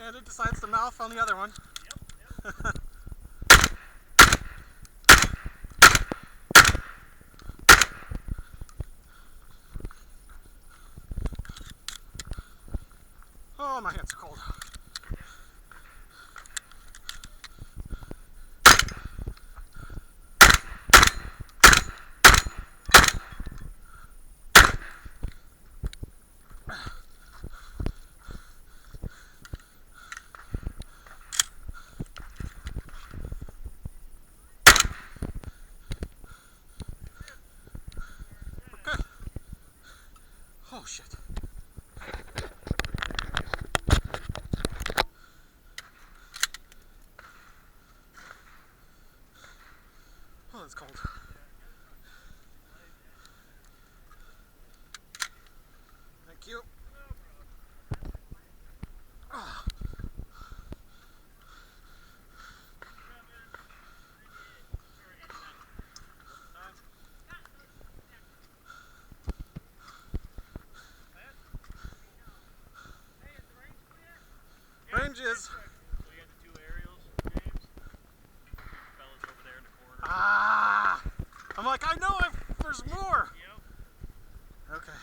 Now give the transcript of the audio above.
And it decides to mouth on the other one. Yep. Oh, my hands are cold. Okay. Oh, shit. Oh, that's cold. Thank you. Oh. Range is. So you got the 2 aerials, James? Fellas over there in the corner. Ah! I'm like, I know if there's more. Yep. Okay.